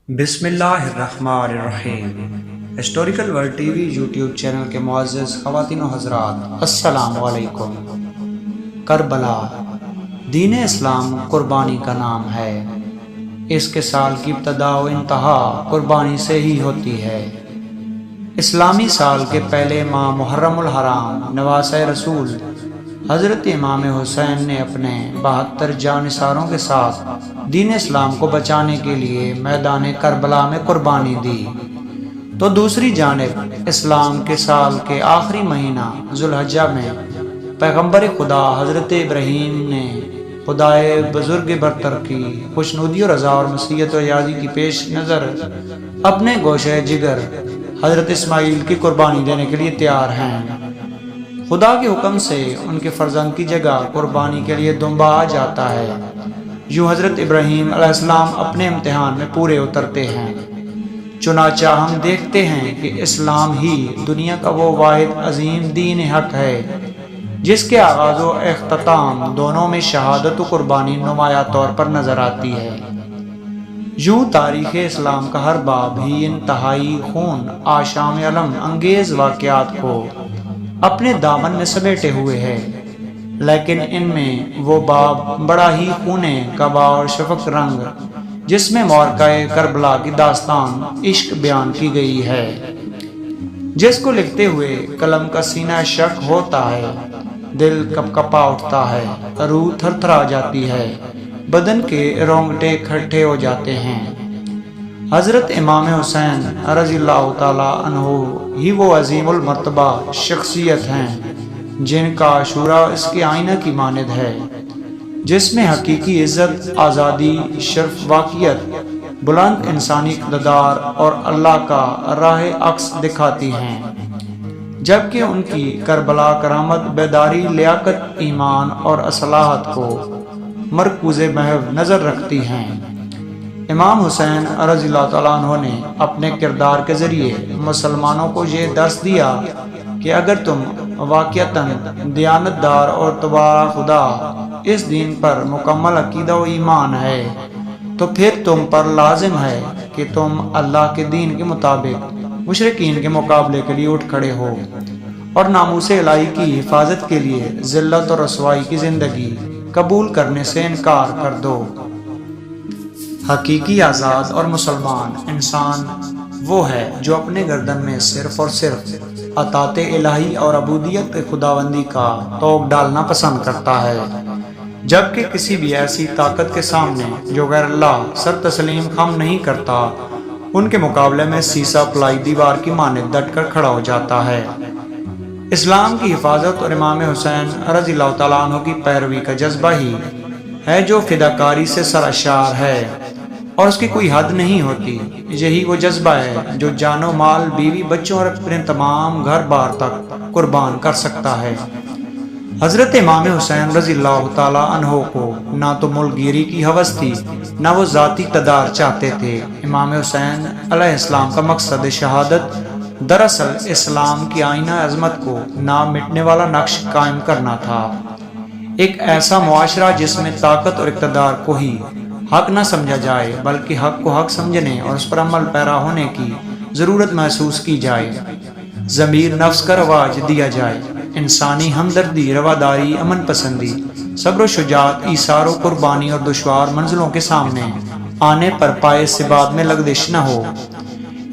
بسم اللہ الرحمن الرحیم۔ Historical world T V YouTube channel کے معزز خواتین و حضرات، السلام علیکم۔ کربلا دین اسلام قربانی کا نام ہے۔ اس کے سال کی ابتدا و انتہا قربانی سے ہی ہوتی ہے۔ اسلامی سال کے پہلے ماہ محرم الحرام نواسۂ رسول حضرت امام حسین نے اپنے 72 جانثاروں کے ساتھ دین اسلام کو بچانے کے لیے میدان کربلا میں قربانی دی، تو دوسری جانب اسلام کے سال کے آخری مہینہ ذوالحجہ میں پیغمبر خدا حضرت ابراہیم نے خدائے بزرگ برتر کی خوشنودی و رضا اور مسیحت و یازی کی پیش نظر اپنے گوشہ جگر حضرت اسماعیل کی قربانی دینے کے لیے تیار ہیں۔ خدا کے حکم سے ان کے فرزند کی جگہ قربانی کے لیے دمبا آ جاتا ہے۔ یوں حضرت ابراہیم علیہ السلام اپنے امتحان میں پورے اترتے ہیں۔ چنانچہ ہم دیکھتے ہیں کہ اسلام ہی دنیا کا وہ واحد عظیم دین حق ہے جس کے آغاز و اختتام دونوں میں شہادت و قربانی نمایاں طور پر نظر آتی ہے۔ یوں تاریخ اسلام کا ہر باب ہی انتہائی خون آشام علم انگیز واقعات کو اپنے دامن میں سمیٹے ہوئے ہے، لیکن ان میں وہ باب بڑا ہی خونے کبا اور شفق رنگ جس میں معرکہ کربلا کی داستان عشق بیان کی گئی ہے، جس کو لکھتے ہوئے قلم کا سینہ شک ہوتا ہے، دل کپ کپا اٹھتا ہے، روح تھر تھرا جاتی ہے، بدن کے رونگٹے کھڑے ہو جاتے ہیں۔ حضرت امام حسین رضی اللہ تعالیٰ عنہ ہی وہ عظیم المرتبہ شخصیت ہیں جن کا عاشورہ اس کے آئینہ کی مانند ہے، جس میں حقیقی عزت، آزادی، شرف، واقعیت، بلند انسانی اقتدار اور اللہ کا راہ عکس دکھاتی ہیں، جبکہ ان کی کربلا کرامت بیداری، لیاقت، ایمان اور اصلاحات کو مرکوز محو نظر رکھتی ہیں۔ امام حسین رضی اللہ تعالیٰ عنہ نے اپنے کردار کے ذریعے مسلمانوں کو یہ درس دیا کہ اگر تم واقعتاً دیانتدار اور تبع خدا اس دین پر مکمل عقیدہ و ایمان ہے تو پھر تم پر لازم ہے کہ تم اللہ کے دین کے مطابق مشرکین کے مقابلے کے لیے اٹھ کھڑے ہو اور ناموس الہی کی حفاظت کے لیے ذلت اور رسوائی کی زندگی قبول کرنے سے انکار کر دو۔ حقیقی آزاد اور مسلمان انسان وہ ہے جو اپنے گردن میں صرف اور صرف اطاعت الہی اور عبودیت کے خداوندی کا طوق ڈالنا پسند کرتا ہے، جبکہ کسی بھی ایسی طاقت کے سامنے جو غیر اللہ سر تسلیم خم نہیں کرتا ان کے مقابلے میں سیسا پلائی دیوار کی مانند ڈٹ کر کھڑا ہو جاتا ہے۔ اسلام کی حفاظت اور امام حسین رضی اللہ تعالیٰ عنہ کی پیروی کا جذبہ ہی ہے جو فداکاری سے سرشار ہے اور اس کی کوئی حد نہیں ہوتی۔ یہی وہ جذبہ ہے جو جان و مال، بیوی، بچوں اور اپنے تمام گھر بار تک قربان کر سکتا ہے۔ حضرت امام حسین رضی اللہ تعالیٰ عنہ کو نہ تو ملک گیری کی ہوس تھی نہ وہ ذاتی اقتدار چاہتے تھے۔ امام حسین علیہ السلام کا مقصد شہادت دراصل اسلام کی آئینہ عظمت کو نہ مٹنے والا نقش قائم کرنا تھا، ایک ایسا معاشرہ جس میں طاقت اور اقتدار کو ہی حق نہ سمجھا جائے بلکہ حق کو حق سمجھنے اور اس پر عمل پیرا ہونے کی ضرورت محسوس کی جائے، ضمیر نفس کا رواج دیا جائے، انسانی ہمدردی، رواداری، امن پسندی، صبر و شجاعت، ایثار و قربانی اور دشوار منزلوں کے سامنے آنے پر پائے ثبات میں لغزش نہ ہو۔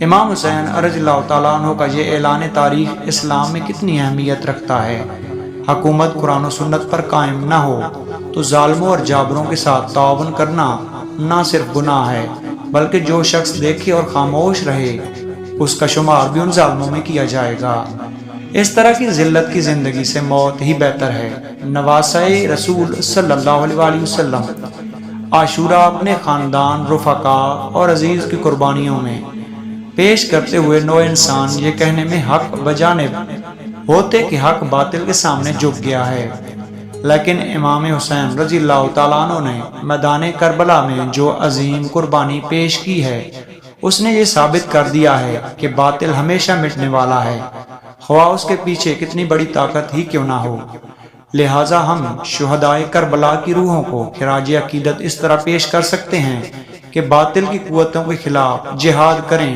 امام حسین رضی اللہ تعالیٰ عنہ کا یہ اعلان تاریخ اسلام میں کتنی اہمیت رکھتا ہے۔ حکومت قرآن و سنت پر قائم نہ ہو تو ظالموں اور جابروں کے ساتھ تعاون کرنا نہ صرف گناہ ہے بلکہ جو شخص دیکھے اور خاموش رہے اس کا شمار بھی ان ظالموں میں کیا جائے گا۔ اس طرح کی ذلت کی زندگی سے موت ہی بہتر ہے۔ نواسۂ رسول صلی اللہ علیہ وسلم عاشورہ اپنے خاندان، رفقا اور عزیز کی قربانیوں میں پیش کرتے ہوئے نو انسان یہ کہنے میں حق بجانب ہوتے کہ حق باطل کے سامنے جھک گیا ہے، لیکن امام حسین رضی اللہ تعالیٰ عنہ نے میدان کربلا میں جو عظیم قربانی پیش کی ہے اس نے یہ ثابت کر دیا ہے کہ باطل ہمیشہ مٹنے والا ہے، خواہ اس کے پیچھے کتنی بڑی طاقت ہی کیوں نہ ہو۔ لہٰذا ہم شہدائے کربلا کی روحوں کو خراج عقیدت اس طرح پیش کر سکتے ہیں کہ باطل کی قوتوں کے خلاف جہاد کریں